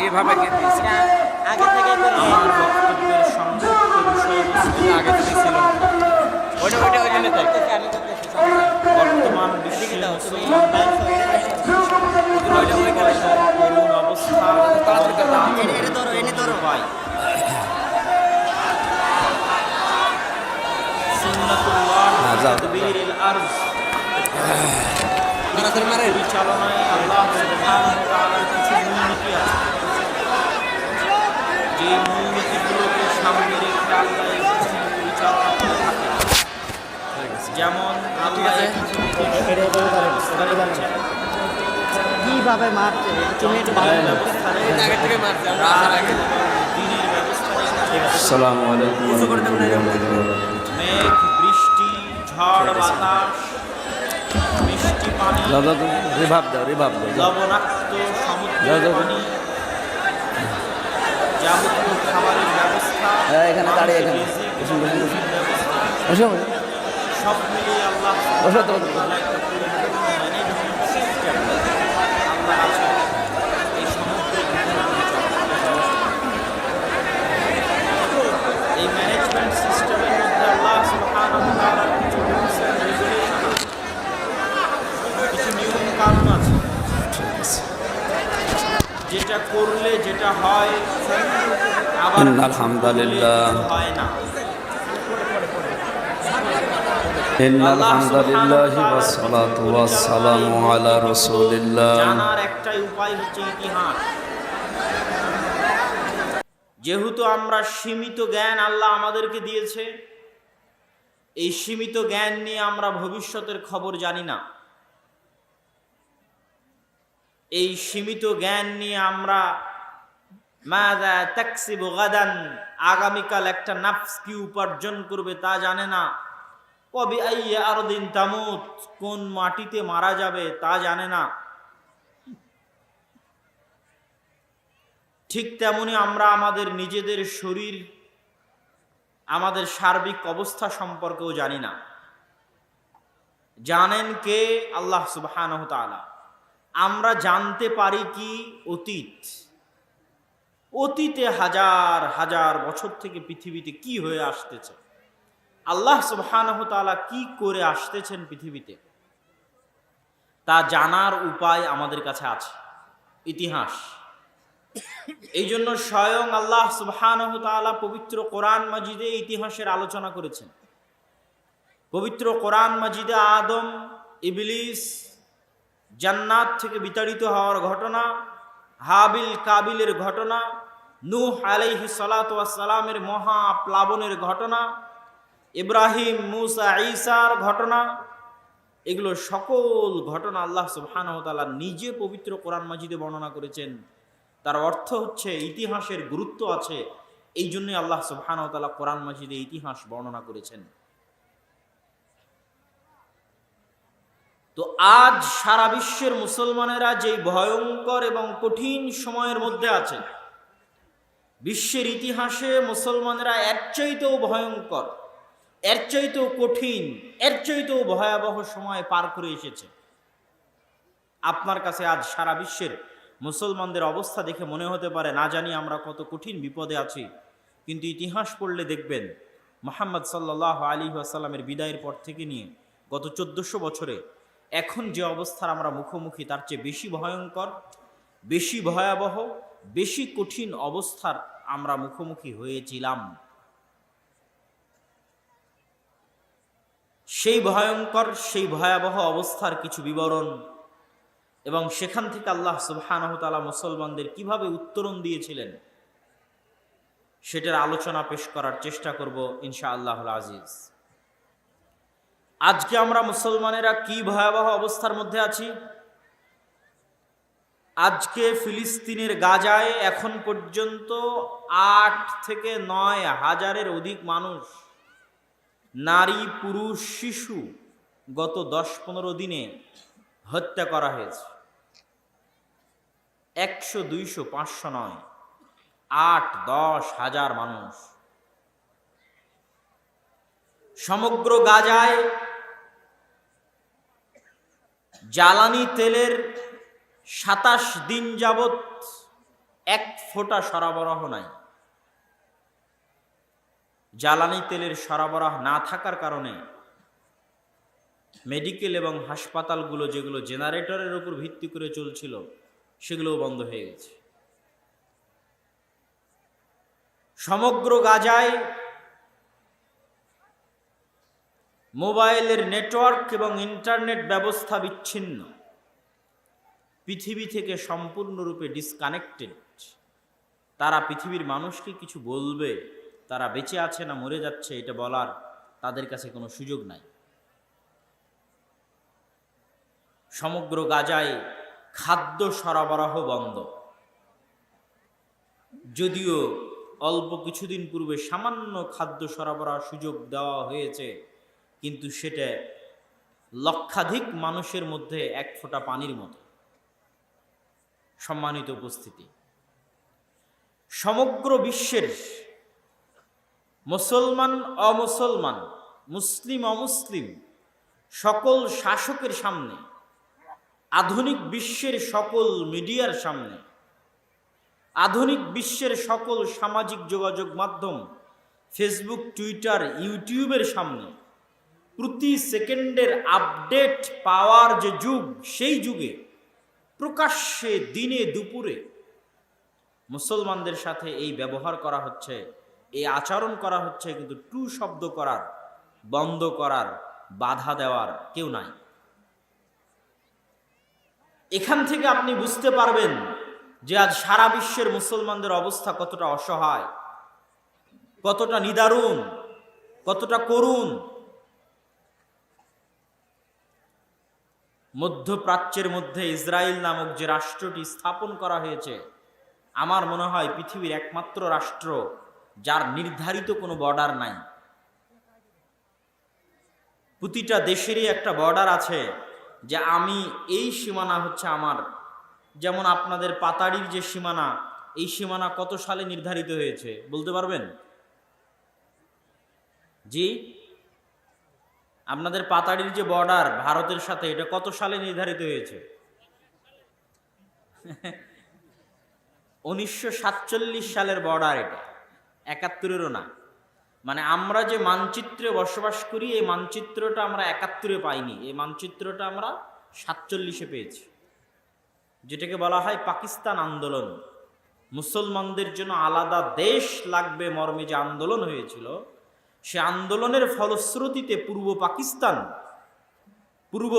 এইভাবে কে দিয়েছে? আগে থেকে আমার বক্তব্যের সংক্ষিপ্ত বিষয়বস্তু আগে থেকে ছিল ওইটা ওই জন্য তাই আমি করতেছি বর্তমান বিশ্বে মুসলমানদের করুণ অবস্থা এনে ধরো উপায়। সুন্নাতুল্লাহ তাদবীরিল আরজ পরিচালনায় আল্লাহ সুবহানাহু ওয়া তাআলার কিছু মূলনীতি আছে, যে মূলনীতিগুলোকে সামনে রেখে আল্লাহ এই পৃথিবী পরিচালনা করে থাকে। যেমন আল্লাহ এই পৃথিবীতে কিভাবে মারছে তুমি একটু ভালো ব্যবস্থা আগে থেকে মারছে আমরা আসার আগে দিনের ব্যবস্থা রেখেছে। আসসালামু আলাইকুম ওয়া রাহমাতুল্লাহি ওয়া বারাকাতুহু। মেঘ, বৃষ্টি, ঝড়, বাতাস, মিষ্টি পানি, দাদা রিভাব দাও লবণাক্ত সমুদ্রের দাদা। পানি, যাবতীয় খাবারের ব্যবস্থা, এখানে দাঁড়িয়ে এখানে রিজিক, বসুন, বসুন, বসুন। ব্যবস্থা, বসো সব মিলিয়ে আল্লাহ বসো তো। সুবহানাহু একটা পরিপূর্ণ ম্যানেজমেন্ট সিস্টেম আল্লাহ আছে এই সমগ্র এই ম্যানেজমেন্ট সিস্টেমের মধ্যে আল্লাহ সুবহানাহু ওয়া তাআলার কিছু রুলস এন্ড রেগুলেশন আছে, কিছু নিয়ম কানুন আছে, যেটা করলে যেটা হয় আবার আলহামদুলিল্লাহ। হয় না। ইন্নাল হামদালিল্লাহি ওয়াস সালাতু ওয়াস সালামু আলা রাসূলিল্লাহ। জানার একটাই উপায় হচ্ছে ইতিহাস। যেহেতু আমরা সীমিত জ্ঞান আল্লাহ আমাদেরকে দিয়েছে, এই সীমিত জ্ঞান নিয়ে আমরা ভবিষ্যতের খবর জানি না। এই সীমিত জ্ঞান নিয়ে আমরা মাযা তাকসিবু গাদান, আগামীকাল একটা নাফস কি উপার্জন করবে তা জানে না। কবি আইয়া আরদিন তামুত, কোন মাটিতে মারা যাবে তা জানে না। ঠিক তেমনি আমরা আমাদের নিজেদের শরীর, আমাদের সার্বিক অবস্থা সম্পর্কেও জানি না। জানেন কে? আল্লাহ সুবহানাহু ওয়া তাআলা। আমরা জানতে পারি কি অতীত, অতীতে হাজার হাজার বছর থেকে পৃথিবীতে কি হয়ে আসতেছে, আল্লাহ সুবহানাহু ওয়া তাআলা কি করে আসতেছেন পৃথিবীতে, তা জানার উপায় আমাদের কাছে আছে, ইতিহাস। এই জন্য স্বয়ং আল্লাহ সুবহানাহু ওয়া তাআলা পবিত্র কোরআন মাজিদে ইতিহাসের আলোচনা করেছেন। পবিত্র কোরআন মাজিদে আদম, ইবলিস, জান্নাত থেকে বিতাড়িত হওয়ার ঘটনা, হাবিল কাবিলের ঘটনা, নূহ আলাইহিস সালাতু ওয়াস সালামের মহা প্লাবনের ঘটনা, ইব্রাহিম, মুসা, ঈসার ঘটনা, এগুলো সকল ঘটনা আল্লাহ সুবহানাহু ওয়া তাআলা নিজে পবিত্র কোরআন মাজিদে বর্ণনা করেছেন। তার অর্থ হচ্ছে ইতিহাসের গুরুত্ব আছে, এই জন্যই আল্লাহ সুবহানাহু ওয়া তাআলা কোরআন মাজিদে ইতিহাস বর্ণনা করেছেন। তো আজ সারা বিশ্বের মুসলমানেরা যে ভয়ঙ্কর এবং কঠিন সময়ের মধ্যে আছে, বিশ্বের ইতিহাসে মুসলমানেরা এর চাইতেও ভয়ঙ্কর, এর চাইতেও কঠিন, এর চাইতেও ভয়াবহ সময় পার করে এসেছে। আপনার কাছে আজ সারা বিশ্বের মুসলমানদের অবস্থা দেখে মনে হতে পারে না জানি আমরা কত কঠিন বিপদে আছি, কিন্তু ইতিহাস পড়লে দেখবেন মুহাম্মদ সাল্লাল্লাহু আলাইহি ওয়াসাল্লামের বিদায়ের পর থেকে নিয়ে গত 1400 বছরে এখন যে অবস্থার আমরা মুখোমুখি, তার চেয়ে বেশি ভয়ঙ্কর, বেশি ভয়াবহ, বেশি কঠিন অবস্থার আমরা মুখোমুখি হয়েছিলাম। সেই ভয়ঙ্কর, সেই ভয়াবহ অবস্থার কিছু বিবরণ এবং সেখান থেকে আল্লাহ সুবহানাহু ওয়া তাআলা মুসলমানদের কিভাবে উত্তরণ দিয়েছিলেন সেটার আলোচনা পেশ করার চেষ্টা করব ইনশাআল্লাহুল আজিজ। আজকে আমরা মুসলমানেরা কি ভয়াবহ অবস্থার মধ্যে আছি। আজকে ফিলিস্তিনের গাজায় এখন পর্যন্ত 8 থেকে 9 হাজারের অধিক মানুষ, নারী, পুরুষ, শিশু গত 10-15 দিনে হত্যা করা হয়েছে। 100, 200, 500 নয়, 8-10 হাজার মানুষ। সমগ্র গাজায় জ্বালানি তেলের 27 দিন যাবত এক ফোঁটা সরবরাহ নাই। জ্বালানি তেলের সরবরাহ না থাকার কারণে মেডিকেল এবং হাসপাতালগুলো যেগুলো জেনারেটরের উপর ভিত্তি করে চলছিল সেগুলোও বন্ধ হয়ে গেছে। সমগ্র গাজায় মোবাইলের নেটওয়ার্ক এবং ইন্টারনেট ব্যবস্থা বিচ্ছিন্ন, পৃথিবী থেকে সম্পূর্ণরূপে ডিসকানেক্টেড। তারা পৃথিবীর মানুষকে কিছু বলবে, তারা বেঁচে আছে না মরে যাচ্ছে এটা বলার তাদের কাছে কোনো সুযোগ নাই। সমগ্র গাজায় খাদ্য সরবরাহ বন্ধ। যদিও অল্প কিছুদিন পূর্বে সামান্য খাদ্য সরবরাহ সুযোগ দেওয়া হয়েছে, কিন্তু সেটা লক্ষাধিক মানুষের মধ্যে এক ফোঁটা পানির মতো। সম্মানিত উপস্থিতি, সমগ্র বিশ্বের মুসলমান অমুসলমান, মুসলিম অমুসলিম সকল শাসকের সামনে, আধুনিক বিশ্বের সকল মিডিয়ার সামনে, আধুনিক বিশ্বের সকল সামাজিক যোগাযোগ মাধ্যম, ফেসবুক, টুইটার, ইউটিউবের সামনে প্রতি সেকেন্ডের আপডেট পাওয়ার যে যুগ, সেই যুগে প্রকাশ্যে দিনে দুপুরে মুসলমানদের সাথে এই ব্যবহার করা হচ্ছে, এই আচরণ করা হচ্ছে, কিন্তু টু শব্দ করার, বন্ধ করার, বাধা দেওয়ার কেউ নাই। এখান থেকে আপনি বুঝতে পারবেন যে আজ সারা বিশ্বের মুসলমানদের অবস্থা কতটা অসহায়, কতটা নিদারুণ, কতটা করুণ। মধ্যপ্রাচ্যের মধ্যে ইসরায়েল নামক যে রাষ্ট্রটি স্থাপন করা হয়েছে, আমার মনে হয় পৃথিবীর একমাত্র রাষ্ট্র যার নির্ধারিত কোনো বর্ডার নাই। প্রতিটা দেশেরই একটা বর্ডার আছে, যে আমি এই সীমানা হচ্ছে আমার। যেমন আপনাদের পাতাড়ির যে সীমানা, এই সীমানা কত সালে নির্ধারিত হয়েছে বলতে পারবেন? জি, আপনাদের পাতাড়ির যে বর্ডার ভারতের সাথে, এটা কত সালে নির্ধারিত হয়েছে? 1947 সালের বর্ডার এটা, 71-এরও না। মানে আমরা যে মানচিত্রে বসবাস করি, এই মানচিত্রটা আমরা 71-এ পাইনি, এই মানচিত্রটা আমরা 47-এ পেয়েছি, যেটাকে বলা হয় পাকিস্তান আন্দোলন। মুসলমানদের জন্য আলাদা দেশ লাগবে মর্মে যে আন্দোলন হয়েছিল, সে আন্দোলনের ফলশ্রুতিতে পূর্ব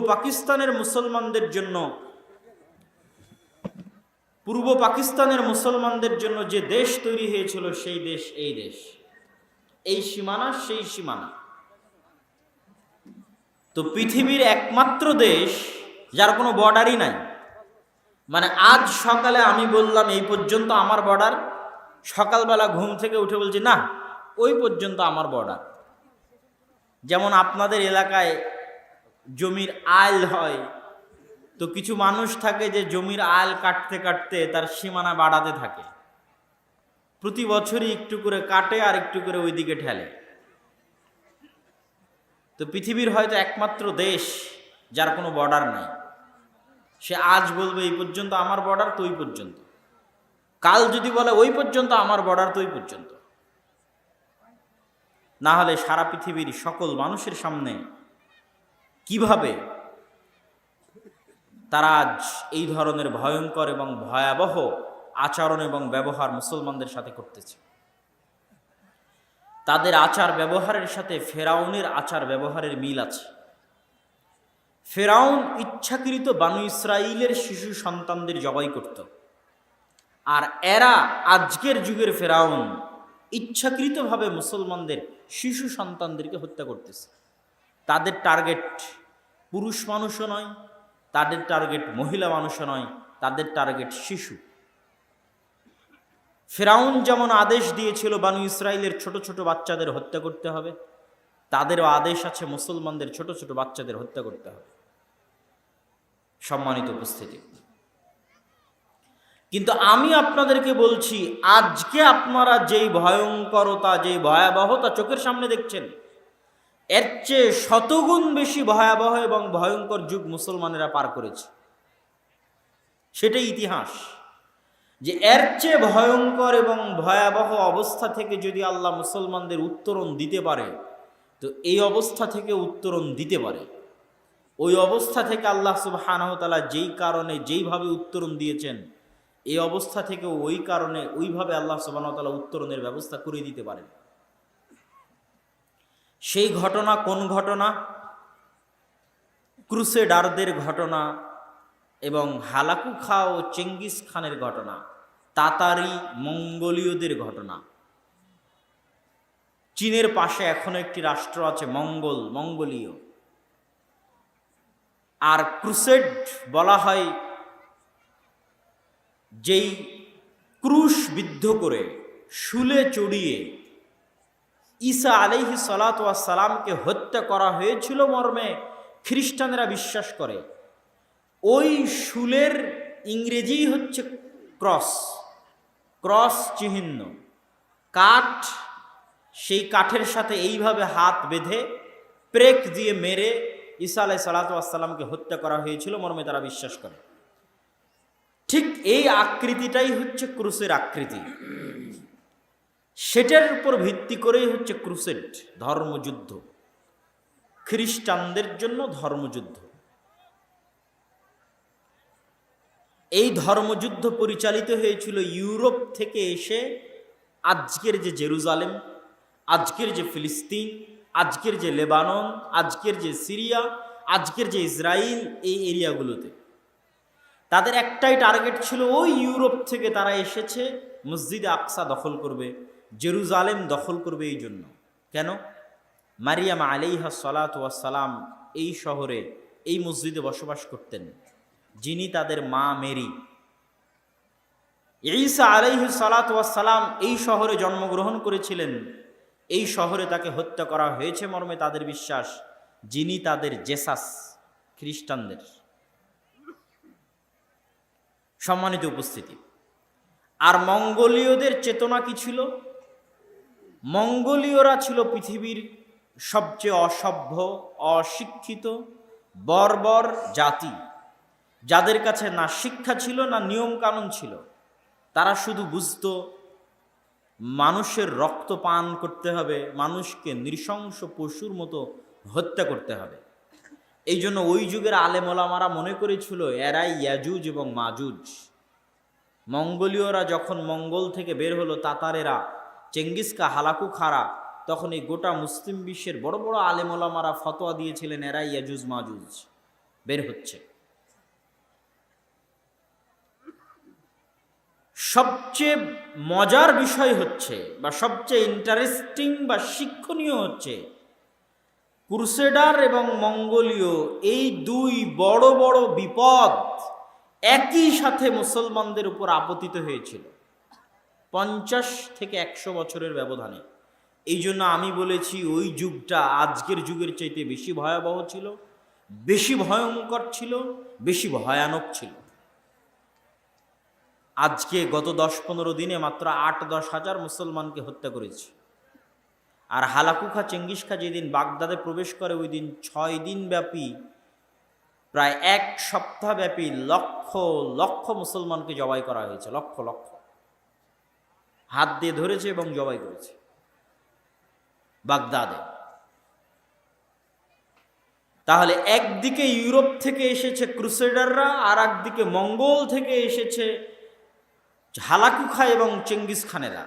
পাকিস্তানের মুসলমানদের জন্য যে দেশ তৈরি হয়েছিল, সেই দেশ এই দেশ, এই সীমানা সেই সীমানা। তো পৃথিবীর একমাত্র দেশ যার কোনো বর্ডারই নাই। মানে আজ সকালে আমি বললাম এই পর্যন্ত আমার বর্ডার, সকালবেলা ঘুম থেকে উঠে বলছি না ওই পর্যন্ত আমার বর্ডার। যেমন আপনাদের এলাকায় জমির আইল হয়, তো কিছু মানুষ থাকে যে জমির আইল কাটতে কাটতে তার সীমানা বাড়াতে থাকে, প্রতি বছরই একটু করে কাটে আর একটু করে ওইদিকে ঠেলে। তো পৃথিবীর হয়তো একমাত্র দেশ যার কোনো বর্ডার নাই। সে আজ বলবে এই পর্যন্ত আমার বর্ডার, তো ওই পর্যন্ত। কাল যদি বলে ওই পর্যন্ত আমার বর্ডার, তো ওই পর্যন্ত। না হলে সারা পৃথিবীর সকল মানুষের সামনে কিভাবে তারা আজ এই ধরনের ভয়ঙ্কর এবং ভয়াবহ আচরণ এবং ব্যবহার মুসলমানদের সাথে করতেছে। তাদের আচার ব্যবহারের সাথে ফেরাউনের আচার ব্যবহারের মিল আছে। ফেরাউন ইচ্ছাকৃত বানু ইসরাইলের শিশু সন্তানদের জবাই করত, আর এরা আজকের যুগের ফেরাউন ইচ্ছাকৃতভাবে মুসলমানদের শিশু সন্তানদেরকে হত্যা করতেছে। তাদের টার্গেট পুরুষ মানুষও নয়, তাদের টার্গেট মহিলা মানুষও নয়, তাদের টার্গেট শিশু। ফেরাউন যেমন আদেশ দিয়েছিল বানু ইসরাইলের ছোট ছোট বাচ্চাদের হত্যা করতে হবে, তাদেরও আদেশ আছে মুসলমানদের ছোট ছোট বাচ্চাদের হত্যা করতে হবে। সম্মানিত উপস্থিতি, কিন্তু আমি আপনাদেরকে বলছি, আজকে আপনারা যেই ভয়ঙ্করতা, যেই ভয়াবহতা চোখের সামনে দেখছেন, এর চেয়ে শতগুণ বেশি ভয়াবহ এবং ভয়ঙ্কর যুগ মুসলমানেরা পার করেছে। সেটাই ইতিহাস। যে এর চেয়ে ভয়ঙ্কর এবং ভয়াবহ অবস্থা থেকে যদি আল্লাহ মুসলমানদের উত্তরণ দিতে পারে, তো এই অবস্থা থেকে উত্তরণ দিতে পারে। ওই অবস্থা থেকে আল্লাহ সুবহানাহু ওয়া তাআলা যেই কারণে যেইভাবে উত্তরণ দিয়েছেন, এই অবস্থা থেকে ওই কারণে ওইভাবে আল্লাহ সুবহানাহু ওয়া তাআলা উত্তরণের ব্যবস্থা করে দিতে পারেন। সেই ঘটনা কোন ঘটনা? ক্রুসেডারদের ঘটনা এবং হালাকু খা ও চেঙ্গিস খানের ঘটনা, তাতারি মঙ্গোলীয়দের ঘটনা। চীনের পাশে এখনো একটি রাষ্ট্র আছে মঙ্গোলীয়। আর ক্রুসেড বলা হয় যেই ক্রুশ বিদ্ধ করে শুলে চড়িয়ে ঈসা আলাইহিস সালাতু ওয়াস সালামকে হত্যা করা হয়েছিল মর্মে খ্রিস্টানরা বিশ্বাস করে। ওই শুলের ইংরেজি হচ্ছে ক্রস চিহ্ন, কাঠ। সেই কাঠের সাথে এইভাবে হাত বেঁধে প্রেক দিয়ে মেরে ঈসা আলাইহিস সালাতু ওয়াস সালামকে হত্যা করা হয়েছিল মর্মে তারা বিশ্বাস করে। ঠিক এই আকৃতিটাই হচ্ছে ক্রুসের আকৃতি। সেটার উপর ভিত্তি করেই হচ্ছে ক্রুসেড, ধর্মযুদ্ধ, খ্রিস্টানদের জন্য ধর্মযুদ্ধ। এই ধর্মযুদ্ধ পরিচালিত হয়েছিল ইউরোপ থেকে এসে আজকের যে জেরুজালেম, আজকের যে ফিলিস্তিন, আজকের যে লেবানন, আজকের যে সিরিয়া, আজকের যে ইসরায়েল, এই এরিয়াগুলোতে তাদের একটাই টার্গেট ছিল, ওই ইউরোপ থেকে তারা এসেছে মসজিদে আকসা দখল করবে, জেরুজালেম দখল করবে। এই জন্য কেন? মারিয়াম আলাইহা সালাতু ওয়াস সালাম এই শহরে এই মসজিদে বসবাস করতেন, যিনি তাদের মা মেরি। ঈসা আলাইহিস সালাতু ওয়াস সালাম এই শহরে জন্মগ্রহণ করেছিলেন, এই শহরে তাকে হত্যা করা হয়েছে মর্মে তাদের বিশ্বাস, যিনি তাদের জেসাস, খ্রিস্টানদের। সম্মানিত উপস্থিতি, আর মঙ্গোলীয়দের চেতনা কি ছিল? মঙ্গোলীয়রা ছিল পৃথিবীর সবচেয়ে অসভ্য, অশিক্ষিত, বর্বর জাতি, যাদের কাছে না শিক্ষা ছিল না নিয়ম কানুন ছিল। তারা শুধু বুঝত মানুষের রক্ত পান করতে হবে, মানুষকে নৃশংস পশুর মতো হত্যা করতে হবে। এই জন্য ওই যুগের আলেম ওলামারা মনে করেছিল এরাই ইয়াজুজ এবং মাজুজ। মঙ্গোলীয়রা যখন মঙ্গল থেকে বের হলো, তাতারেরা, চেঙ্গিসকা, হালাকু খারা, তখন এই গোটা মুসলিম বিশ্বের বড় বড় আলেম ওলামারা ফতোয়া দিয়েছিলেন এরাই ইয়াজুজ মাজুজ বের হচ্ছে। সবচেয়ে মজার বিষয় হচ্ছে, বা সবচেয়ে ইন্টারেস্টিং বা শিক্ষণীয় হচ্ছে, ক্রুসেডার এবং মঙ্গোলীয় এই দুই বড় বড় বিপদ একই সাথে মুসলমানদের উপর আপতিত হয়েছিল 50 থেকে 100 বছরের ব্যবধানে। এই জন্য আমি বলেছি ওই যুগটা আজকের যুগের চাইতে বেশি ভয়াবহ ছিল, বেশি ভয়ঙ্কর ছিল, বেশি ভয়ানক ছিল। আজকে গত 10-15 দিনে মাত্র 8-10 হাজার মুসলমানকে হত্যা করেছে। আর হালাকু খা, চেঙ্গিস খা যেদিন বাগদাদে প্রবেশ করে, ওই দিন 6 দিন ব্যাপী, প্রায় 1 সপ্তাহ ব্যাপী লক্ষ লক্ষ মুসলমানকে জবাই করা হয়েছে। লক্ষ লক্ষ হাত দিয়ে ধরেছে এবং জবাই করেছে বাগদাদে। তাহলে একদিকে ইউরোপ থেকে এসেছে ক্রুসেডাররা, আর একদিকে মঙ্গল থেকে এসেছে হালাকু খা এবং চেঙ্গিস খানেরা।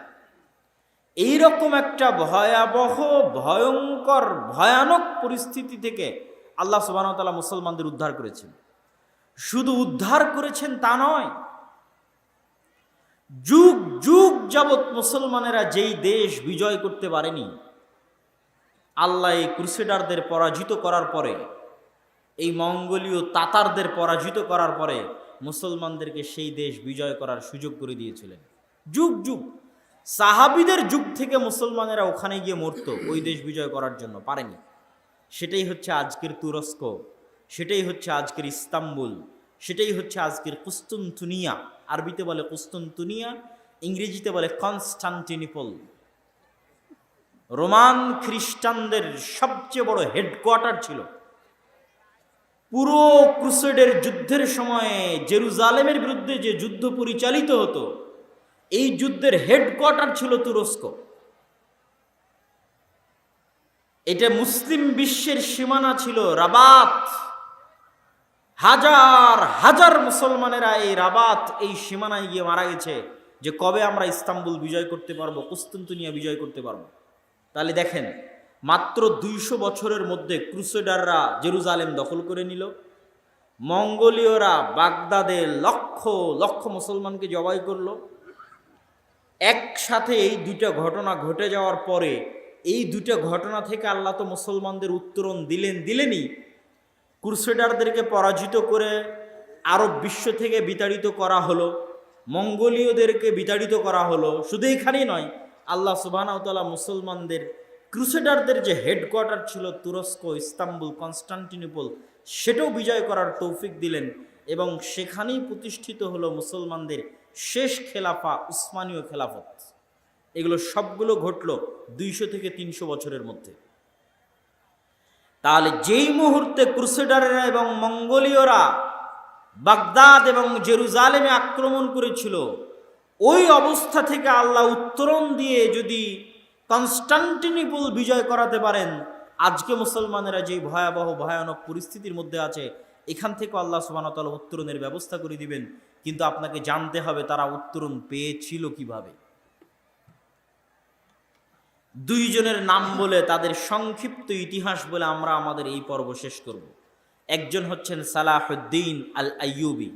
এইরকম একটা ভয়াবহ, ভয়ঙ্কর, ভয়ানক পরিস্থিতি থেকে আল্লাহ সুবহানাহু ওয়া তাআলা মুসলমানদের উদ্ধার করেছেন। শুধু উদ্ধার করেছেন তা নয়, যুগ যুগ যাবৎ মুসলমানেরা যেই দেশ বিজয় করতে পারেনি, আল্লাহ এই ক্রুসেডারদের পরাজিত করার পরে, এই মঙ্গোলীয় তাতারদের পরাজিত করার পরে মুসলমানদেরকে সেই দেশ বিজয় করার সুযোগ করে দিয়েছিলেন। যুগ যুগ, সাহাবীদের যুগ থেকে মুসলমানেরা ওখানে গিয়ে মরত ওই দেশ বিজয় করার জন্য, পারেনি। সেটাই হচ্ছে আজকের তুরস্ক, সেটাই হচ্ছে আজকের ইস্তাম্বুল, সেটাই হচ্ছে আজকের কুস্তুনতুনিয়া। আরবিতে বলে কুস্তুনতুনিয়া, ইংরেজিতে বলে কনস্টান্টিনোপল। রোমান খ্রিস্টানদের সবচেয়ে বড় হেডকোয়ার্টার ছিল। পুরো ক্রুসেডের যুদ্ধের সময়ে জেরুজালেমের বিরুদ্ধে যে যুদ্ধ পরিচালিত হতো, এই যুদ্ধের হেডকোয়ার্টার ছিল তুরস্ক। এটা মুসলিম বিশ্বের সীমানা ছিল রাবাত। হাজার হাজার মুসলমানেরা এই রাবাত, এই সীমানায় গিয়ে মারা গেছে যে কবে আমরা ইস্তাম্বুল বিজয় করতে পারবো, কুস্তুনতুনিয়া বিজয় করতে পারবো। তাহলে দেখেন, মাত্র 200 বছরের মধ্যে ক্রুসেডাররা জেরুজালেম দখল করে নিল, মঙ্গোলীয়রা বাগদাদে লক্ষ লক্ষ মুসলমানকে জবাই করলো। একসাথে এই দুইটা ঘটনা ঘটে যাওয়ার পরে, এই দুইটা ঘটনা থেকে আল্লাহ তো মুসলমানদের উত্তরণ দিলেনই। ক্রুসেডারদেরকে পরাজিত করে আরব বিশ্ব থেকে বিতাড়িত করা হলো, মঙ্গোলীয়দেরকে বিতাড়িত করা হলো। শুধু এখানেই নয়, আল্লাহ সুবহানাহু ওয়া তাআলা মুসলমানদের ক্রুসেডারদের যে হেডকোয়ার্টার ছিল তুরস্ক, ইস্তাম্বুল, কনস্টান্টিনোপল, সেটাও বিজয় করার তৌফিক দিলেন এবং সেখানেই প্রতিষ্ঠিত হলো মুসলমানদের শেষ খেলাফা, উসমানীয় খেলাফত। এগুলো সবগুলো ঘটলো 200 থেকে 300 বছরের মধ্যে। তাহলে যেই মুহূর্তে ক্রুসেডাররা এবং মঙ্গোলীয়রা বাগদাদ এবং জেরুজালেমে আক্রমণ করেছিল, ওই অবস্থা থেকে আল্লাহ উত্তরণ দিয়ে যদি কনস্টান্টিনোপল বিজয় করাতে পারেন, আজকে মুসলমানেরা যে ভয়াবহ ভয়ানক পরিস্থিতির মধ্যে আছে, এখান থেকে আল্লাহ সুবহানাহু ওয়া তাআলা উত্তরণের ব্যবস্থা করে দিবেন। কিন্তু আপনাকে জানতে হবে তারা উত্তরণ পেয়েছিল কিভাবে। দুইজনের নাম বলে, তাদের সংক্ষিপ্ত ইতিহাস বলে আমরা আমাদের এই পর্ব শেষ করব। একজন হচ্ছেন সালাহুদ্দিন আল আইয়ুবী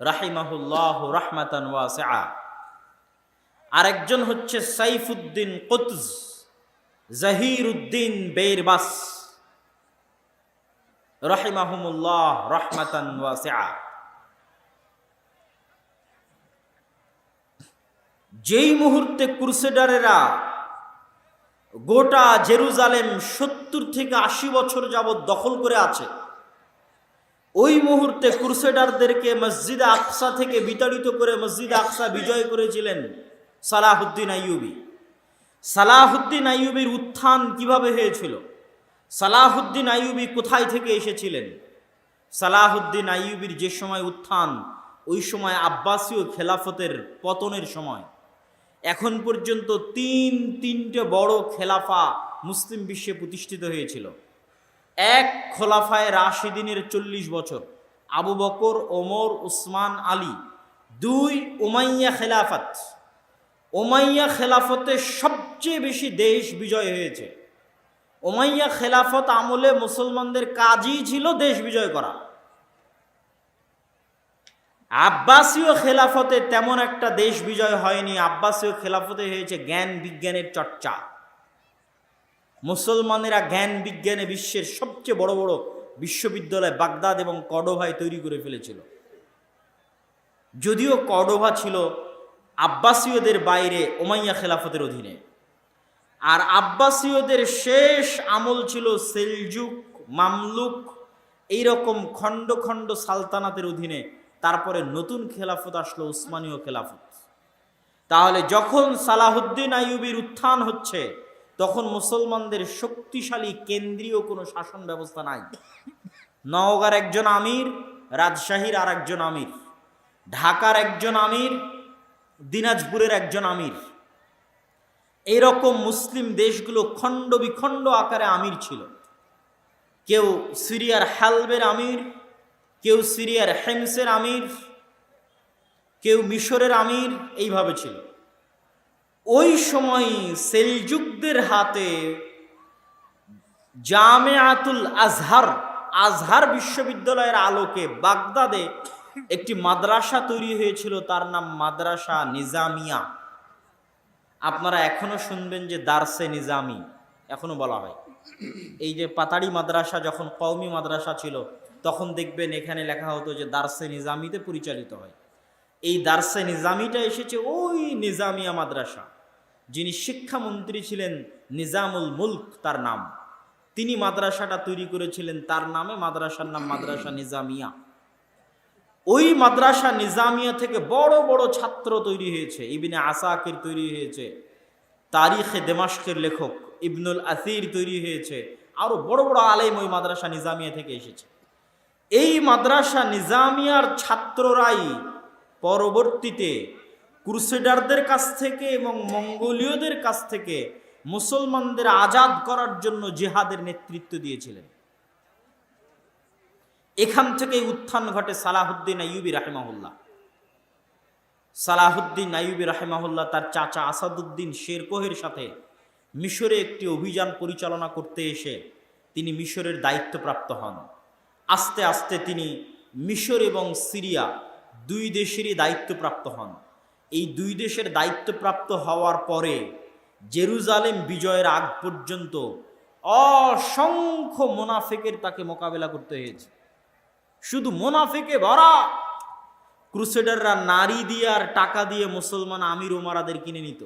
রাহিমাহুল্লাহ রাহমাতান ওয়াসিআ, আরেকজন হচ্ছে সাইফুদ্দিন কুতজ জাহিরুদ্দিন বেরবাস রাহিমাহুমুল্লাহ রাহমাতান ওয়াসিআ। যেই মুহূর্তে ক্রুসেডারেরা গোটা জেরুজালেম 70 থেকে 80 বছর যাবৎ দখল করে আছে, ওই মুহূর্তে ক্রুসেডারদেরকে মসজিদে আকসা থেকে বিতাড়িত করে মসজিদে আকসা বিজয় করেছিলেন সালাহুদ্দিন আইয়ুবী। সালাহুদ্দিন আইয়ুবীর উত্থান কিভাবে হয়েছিল? সালাহুদ্দিন আইয়ুবী কোথায় থেকে এসেছিলেন? সালাহুদ্দিন আইয়ুবীর যে সময় উত্থান, ওই সময় আব্বাসীয় খেলাফতের পতনের সময়। এখন পর্যন্ত তিনটে বড় খেলাফা মুসলিম বিশ্বে প্রতিষ্ঠিত হয়েছিল। এক, খোলাফায়ে রাশিদিনের 40 বছর, আবু বকর, ওমর, উসমান, আলী। 2, উমাইয়া খেলাফত। উমাইয়া খেলাফতে সবচেয়ে বেশি দেশ বিজয় হয়েছে। উমাইয়া খেলাফত আমলে মুসলমানদের কাজই ছিল দেশ বিজয় করা। আব্বাসীয় খেলাফতে তেমন একটা দেশ বিজয় হয়নি। আব্বাসীয় খেলাফতে হয়েছে জ্ঞান বিজ্ঞানের চর্চা। মুসলমানেরা জ্ঞান বিজ্ঞানে বিশ্বের সবচেয়ে বড় বড় বিশ্ববিদ্যালয় বাগদাদ এবং কর্ডোভায় তৈরি করে ফেলেছিল। যদিও কর্ডোভা ছিল আব্বাসীয়দের বাইরে উমাইয়া খেলাফতের অধীনে, আর আব্বাসীয়দের শেষ আমল ছিল সেলজুক, মামলুক, এইরকম খণ্ড খণ্ড সালতানাতের অধীনে। তারপরে নতুন খেলাফত আসলো উসমানীয় খেলাফত। তাহলে যখন সালাহুদ্দিন আইয়ুবীর উত্থান হচ্ছে, তখন মুসলমানদের শক্তিশালী কেন্দ্রীয় কোনো শাসন ব্যবস্থা নাই। নওগাঁর একজন আমির, রাজশাহীর আর একজন আমির, ঢাকার একজন আমির, দিনাজপুরের একজন আমির, এইরকম মুসলিম দেশগুলো খণ্ড বিখণ্ড আকারে আমির ছিল। কেউ সিরিয়ার হালবের আমির, কেউ সিরিয়ার হেমসের আমির, কেউ মিশরের আমির, এইভাবে ছিল। ওই সময় সেলজুকদের হাতে জামেআতুল আজহার, আজহার বিশ্ববিদ্যালয়ের আলোকে বাগদাদে একটি মাদ্রাসা তৈরি হয়েছিল, তার নাম মাদ্রাসা নিজামিয়া। আপনারা এখনো শুনবেন যে দারসে নিজামি, এখনো বলা হয়। এই যে পাতাড়ি মাদ্রাসা যখন কওমি মাদ্রাসা ছিল, তখন দেখবেন এখানে লেখা হতো যে দারসে নিজামিতে পরিচালিত হয়। এই দারসে নিজামিটা এসেছে ওই নিজামিয়া মাদ্রাসা। যিনি শিক্ষামন্ত্রী ছিলেন নিজামুল মুলক তার নাম, তিনি মাদ্রাসাটা তৈরি করেছিলেন। তার নামে মাদ্রাসার নাম মাদ্রাসা নিজামিয়া। ওই মাদ্রাসা নিজামিয়া থেকে বড় বড় ছাত্র তৈরি হয়েছে। ইবনে আসাকির তৈরি হয়েছে, তারিখে দেমাশকের লেখক ইবনুল আসির তৈরি হয়েছে, আরো বড় বড় আলেম ওই মাদ্রাসা নিজামিয়া থেকে এসেছে। এই মাদ্রাসা নিজামিয়ার ছাত্ররাই পরবর্তীতে ক্রুসেডারদের কাছ থেকে এবং মঙ্গোলীয়দের কাছ থেকে মুসলমানদের আজাদ করার জন্য জিহাদের নেতৃত্ব দিয়েছিলেন। এখান থেকে উত্থান ঘটে সালাহুদ্দিন আইয়ুবী রাহিমাহুল্লাহ। সালাহুদ্দিন আইয়ুবী রাহিমাহুল্লাহ তার চাচা আসাদুদ্দিন শেরকোহের সাথে মিশরে একটি অভিযান পরিচালনা করতে এসে তিনি মিশরের দায়িত্বপ্রাপ্ত হন। আস্তে আস্তে তিনি মিশর এবং সিরিয়া দুই দেশেরই দায়িত্বপ্রাপ্ত হন। এই দুই দেশের দায়িত্বপ্রাপ্ত হওয়ার পরে জেরুজালেম বিজয়ের আগ পর্যন্ত অসংখ্য মুনাফিকের তাকে মোকাবেলা করতে হয়েছে। শুধু মুনাফিকে ভরা। ক্রুসেডাররা নারী দিয়ে আর টাকা দিয়ে মুসলমান আমির ওমারাদের কিনে নিত।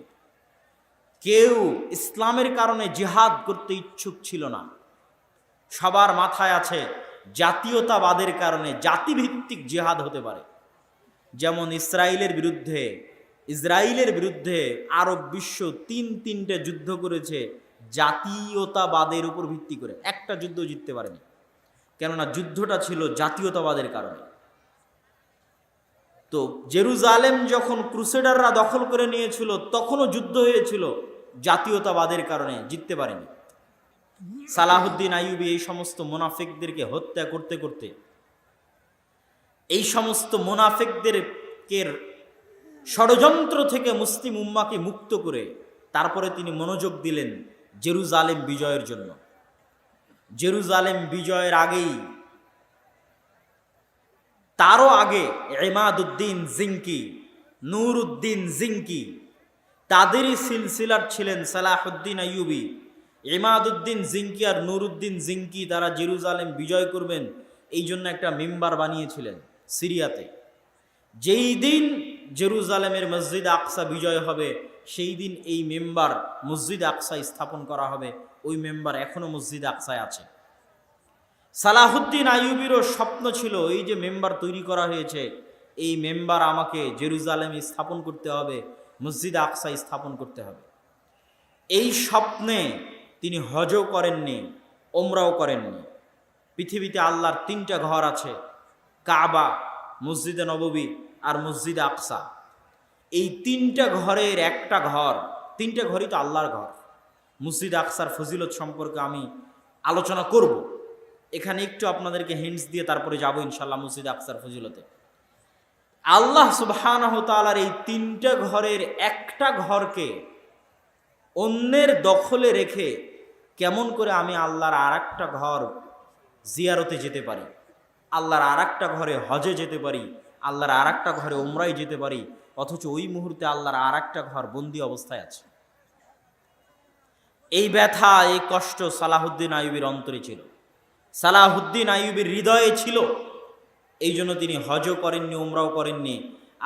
কেউ ইসলামের কারণে জিহাদ করতে ইচ্ছুক ছিল না। সবার মাথায় আছে জাতীয়তাবাদের কারণে জাতিভিত্তিক জিহাদ হতে পারে। যেমন ইসরায়েলের বিরুদ্ধে আরব বিশ্ব তিনটে যুদ্ধ করেছে জাতীয়তাবাদের উপর ভিত্তি করে। একটা যুদ্ধ জিততে পারেনি, কেননা যুদ্ধটা ছিল জাতীয়তাবাদের কারণে। তো জেরুজালেম যখন ক্রুসেডাররা দখল করে নিয়েছিল তখনও যুদ্ধ হয়েছিল জাতীয়তাবাদের কারণে, জিততে পারেনি। সালাহুদ্দিন আইয়ুবী এই সমস্ত মুনাফিকদেরকে হত্যা করতে করতে, এই সমস্ত মুনাফিকদেরকে ষড়যন্ত্র থেকে মুসলিম উম্মাকে মুক্ত করে তারপরে তিনি মনোযোগ দিলেন জেরুজালেম বিজয়ের জন্য। জেরুজালেম বিজয়ের আগেই, তারও আগে ইমাদউদ্দিন জিঙ্কি, নূরউদ্দিন জিঙ্কি, তাদেরই সিলসিলার ছিলেন সালাহুদ্দিন আইয়ুবী। ইমাদউদ্দিন জিঙ্কি আর নূরউদ্দিন জিঙ্কি তারা জেরুজালেম বিজয় করবেন এই জন্য একটা মিম্বার বানিয়েছিলেন সিরিয়াতে। যেই দিন জেরুজালেমের মসজিদ আকসা বিজয় হবে সেই দিন এই মেম্বার মসজিদ আকসায় স্থাপন করা হবে। ওই মেম্বার এখনো মসজিদ আকসায় আছে। সালাহুদ্দিন আইয়ুবীরও স্বপ্ন ছিল এই যে মেম্বার তৈরি করা হয়েছে, এই মেম্বার আমাকে জেরুজালেমে স্থাপন করতে হবে, মসজিদ আকসায় স্থাপন করতে হবে। এই স্বপ্নে তিনি হজও করেননি, ওমরাও করেননি। পৃথিবীতে আল্লাহর তিনটা ঘর আছে, কাবা, মসজিদে নববী আর মসজিদ আকসা। এই তিনটা ঘরের একটা ঘর, তিনটা ঘরই তো আল্লাহর ঘর। মসজিদ আকসার ফজিলত সম্পর্কে আমি আলোচনা করব, এখানে একটু আপনাদেরকে হিন্টস দিয়ে তারপরে যাব ইনশাল্লাহ মসজিদ আকসার ফজিলতে। আল্লাহ সুবহানাহু ওয়া তাআলার এই তিনটা ঘরের একটা ঘরকে অন্যের দখলে রেখে কেমন করে আমি আল্লাহর আর একটা ঘর জিয়ারতে যেতে পারি, আল্লাহর আর একটা ঘরে হজে যেতে পারি, আল্লাহর আর একটা ঘরে উমরায় যেতে পারি, অথচ ওই মুহূর্তে আল্লাহর আর একটা ঘর বন্দী অবস্থায় আছে। এই ব্যথা, এই কষ্ট সালাহুদ্দিন আইয়ুবীর অন্তরে ছিল, সালাহুদ্দিন আইয়ুবীর হৃদয়ে ছিল। এই জন্য তিনি হজও করেননি, উমরাও করেননি।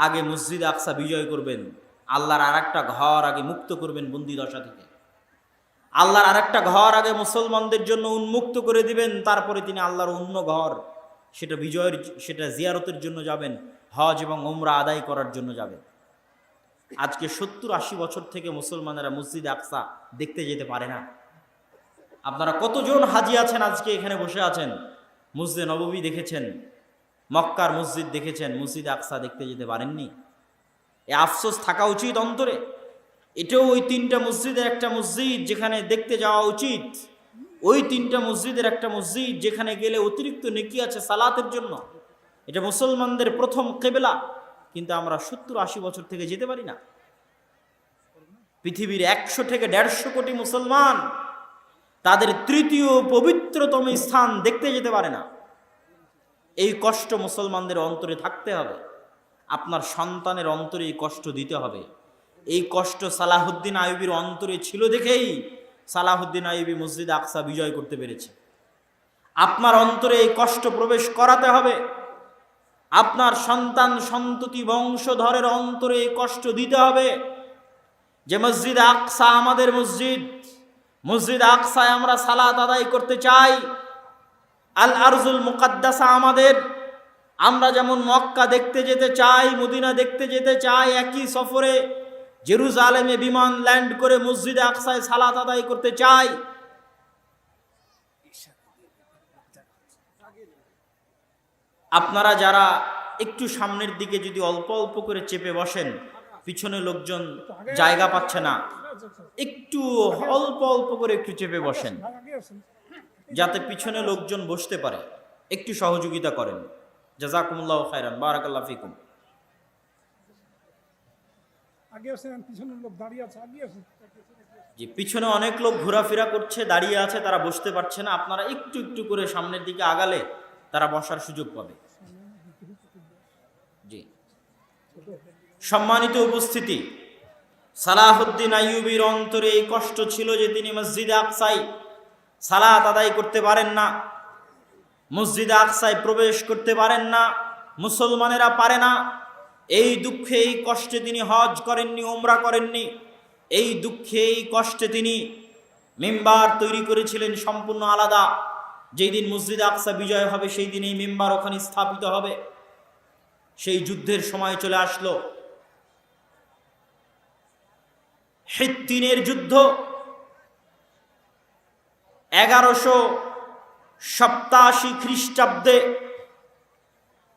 আগে মসজিদ আকসা বিজয় করবেন, আল্লাহর আর একটা ঘর আগে মুক্ত করবেন বন্দী দশা থেকে, আল্লাহর আর একটা ঘর আগে মুসলমানদের জন্য উন্মুক্ত করে দিবেন, তারপরে তিনি আল্লাহর অন্য ঘর সেটা জিয়ারতের জন্য যাবেন, হজ এবং উমরা আদায় করার জন্য যাবেন। আজকে 70-80 বছর থেকে মুসলমানেরা মসজিদ আকসা দেখতে যেতে পারে না। আপনারা কতজন হাজি আছেন আজকে এখানে বসে আছেন, মসজিদে নববী দেখেছেন, মক্কার মসজিদ দেখেছেন, মসজিদ আকসা দেখতে যেতে পারেননি। এ আফসোস থাকা উচিত অন্তরে। এটাও ওই তিনটা মসজিদের একটা মসজিদ যেখানে দেখতে যাওয়া উচিত, ওই তিনটা মসজিদের একটা মসজিদ যেখানে গেলে অতিরিক্ত নেকি আছে সালাতের জন্য। এটা মুসলমানদের প্রথম কিবলা, কিন্তু আমরা 70-80 বছর থেকে যেতে পারি না। পৃথিবীর 100 থেকে 150 কোটি মুসলমান তাদের তৃতীয় পবিত্রতম স্থান দেখতে যেতে পারে না। এই কষ্ট মুসলমানদের অন্তরে থাকতে হবে, আপনার সন্তানের অন্তরে এই কষ্ট দিতে হবে। এই কষ্ট সালাহুদ্দিন আইয়ুবীর অন্তরে ছিল দেখেই সালাহুদ্দিন আইয়ুবী মসজিদ আকসা বিজয় করতে পেরেছে। আপনার অন্তরে এই কষ্ট প্রবেশ করাতে হবে, আপনার সন্তান সন্ততি বংশধরের অন্তরে এই কষ্ট দিতে হবে যে মসজিদ আকসা আমাদের মসজিদ, মসজিদ আকসায় আমরা সালাত আদায় করতে চাই। আল আরজুল মুকাদ্দাসা আমাদের, আমরা যেমন মক্কা দেখতে যেতে চাই, মদিনা দেখতে যেতে চাই, একই সফরে জেরুজালেমে বিমান ল্যান্ড করে মসজিদে আকসায় সালাত আদায় করতে চাই। আপনারা যারা একটু সামনের দিকে যদি অল্প অল্প করে চেপে বসেন, পিছনে লোকজন জায়গা পাচ্ছে না, একটু অল্প অল্প করে একটু চেপে বসেন যাতে পিছনে লোকজন বসতে পারে। একটু সহযোগিতা করেন। জাযাকুমুল্লাহু খাইরান, বারাকাল্লাহু ফিকুম। জি, পিছনে অনেক লোক ঘোরাফেরা করছে, দাঁড়িয়ে আছে, তারা বসতে পারছে না। আপনারা একটু একটু করে সামনের দিকে আগালে তারা বসার সুযোগ পাবে। জি, সম্মানিত উপস্থিতি, সালাহুদ্দিন আইয়ুবীর অন্তরে এই কষ্ট ছিল যে তিনি মসজিদে আকসায় সালাত আদায় করতে পারেন না, মসজিদে আকসায় প্রবেশ করতে পারেন না, মুসলমানেরা পারে না। এই দুঃখে এই কষ্টে তিনি হজ করেননি, উমরা করেননি। এই দুঃখে এই কষ্টে তিনি মিম্বার তৈরি করেছিলেন সম্পূর্ণ আলাদা। যেই দিন মসজিদে আকসা বিজয় হবে সেই দিন এই মিম্বার ওখানে স্থাপিত হবে। সেই যুদ্ধের সময় চলে আসলো, হিত্তিনের যুদ্ধ। 1187 খ্রিস্টাব্দে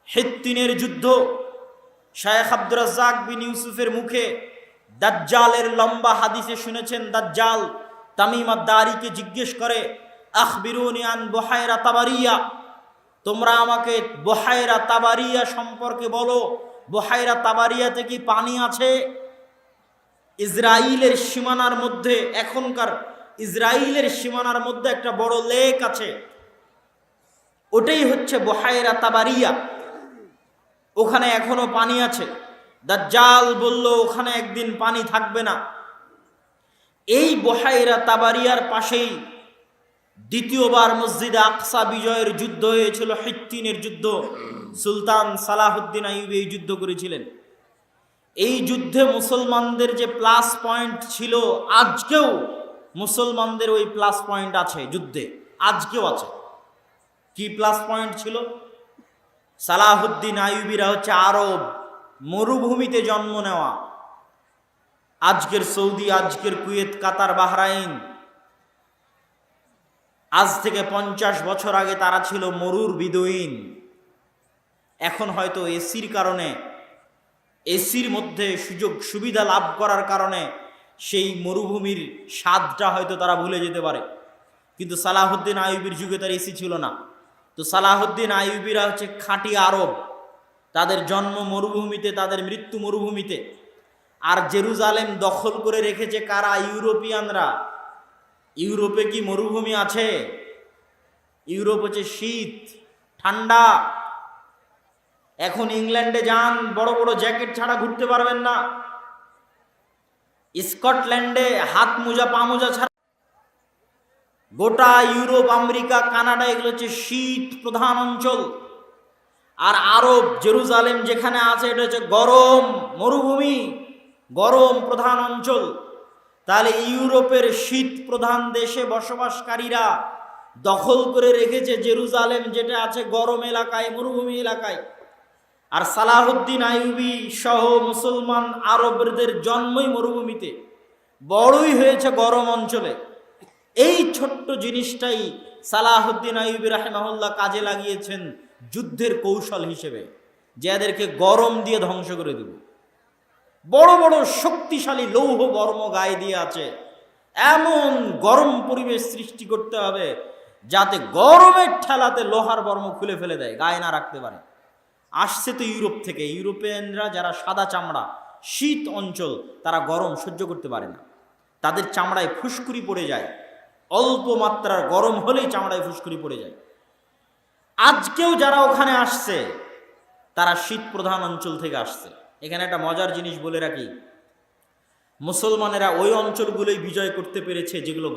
হিত্তিনের যুদ্ধ। শায়েখ আব্দুর রাজ্জাক বিন ইউসুফের মুখে দাজ্জালের লম্বা হাদিসে শুনেছেন। দাজ্জাল তামিম আদ-দারিকে জিজ্ঞেস করে, আখবিরুনি আন বুহায়রা তাবারিয়া, তোমরা আমাকে বুহায়রা তাবারিয়া সম্পর্কে বলো, বুহায়রা তাবারিয়াতে কি পানি আছে? ইসরায়েলের সীমানার মধ্যে, এখনকার ইসরায়েলের সীমানার মধ্যে একটা বড় লেক আছে, ওটাই হচ্ছে বুহায়রা তাবারিয়া, ওখানে এখনো পানি আছে। দাজ্জাল বলল ওখানে একদিন পানি থাকবে না। এই বুহায়রা তাবারিয়ার পাশেই দ্বিতীয়বার মসজিদে আকসা বিজয়ের যুদ্ধ হয়েছিল, হিত্তিনের যুদ্ধ। সুলতান সালাহুদ্দিন আইয়ুবী এই যুদ্ধ করেছিলেন। এই যুদ্ধে মুসলমানদের যে প্লাস পয়েন্ট ছিল, আজকেও মুসলমানদের ওই প্লাস পয়েন্ট আছে যুদ্ধে, আজকেও আছে। কি প্লাস পয়েন্ট ছিল? সালাহুদ্দিন আইয়ুবীরা হচ্ছে আরব, মরুভূমিতে জন্ম নেওয়া। আজকের সৌদি, আজকের কুয়েত, কাতার, বাহরাইন, আজ থেকে 50 বছর আগে তারা ছিল মরুর বিদুইন। এখন হয়তো এসির কারণে, এসির মধ্যে সুযোগ সুবিধা লাভ করার কারণে সেই মরুভূমির স্বাদটা হয়তো তারা ভুলে যেতে পারে, কিন্তু সালাহুদ্দিন আইয়ুবীর যুগে তার এসি ছিল না। তো সালাহুদ্দিন আইয়ুবীরা হচ্ছে খাঁটি আরব, তাদের জন্ম মরুভূমিতে, তাদের মৃত্যু মরুভূমিতে। আর জেরুজালেম দখল করে রেখেছে কারা? ইউরোপিয়ানরা। ইউরোপে কি মরুভূমি আছে? ইউরোপ হচ্ছে শীত, ঠান্ডা। এখন ইংল্যান্ডে যান, বড় বড় জ্যাকেট ছাড়া ঘুরতে পারবেন না। স্কটল্যান্ডে হাত মোজা, পা মোজা ছাড়া। গোটা ইউরোপ, আমেরিকা, কানাডা এগুলো হচ্ছে শীত প্রধান অঞ্চল। আর আরব, জেরুজালেম যেখানে আছে এটা হচ্ছে গরম মরুভূমি, গরম প্রধান অঞ্চল। তাহলে ইউরোপের শীত প্রধান দেশে বসবাসকারীরা দখল করে রেখেছে জেরুজালেম, যেটা আছে গরম এলাকায়, মরুভূমি এলাকায়। আর সালাহুদ্দিন আইয়ুবী সহ মুসলমান আরবদের জন্মই মরুভূমিতে, বড়ই হয়েছে গরম অঞ্চলে। এই ছোট্ট জিনিসটাই সালাহুদ্দিন আইয়ুবী রাহিমাহুল্লাহ কাজে লাগিয়েছেন যুদ্ধের কৌশল হিসেবে, যে এদেরকে গরম দিয়ে ধ্বংস করে দেব। বড় বড় শক্তিশালী লৌহ বর্ম গায়ে দিয়ে আছে, এমন গরম পরিবেশ সৃষ্টি করতে হবে যাতে গরমের ঠেলাতে লোহার বর্ম খুলে ফেলে দেয়, গায়ে না রাখতে পারে। আসছে তো ইউরোপ থেকে। ইউরোপিয়ানরা যারা সাদা চামড়া, শীত অঞ্চল, তারা গরম সহ্য করতে পারে না, তাদের চামড়ায় ফুসকুড়ি পড়ে যায়, অল্প মাত্রার গরম হলেই চামড়ায় ফুসকুড়ি পড়ে যায়। আজকেও যারা ওখানে আসছে তারা শীত প্রধান অঞ্চল থেকে আসছে। এখানে একটা মজার জিনিস বলে রাখি, মুসলমানেরা ওই অঞ্চলগুলোই বিজয় করতে পেরেছে যেগুলো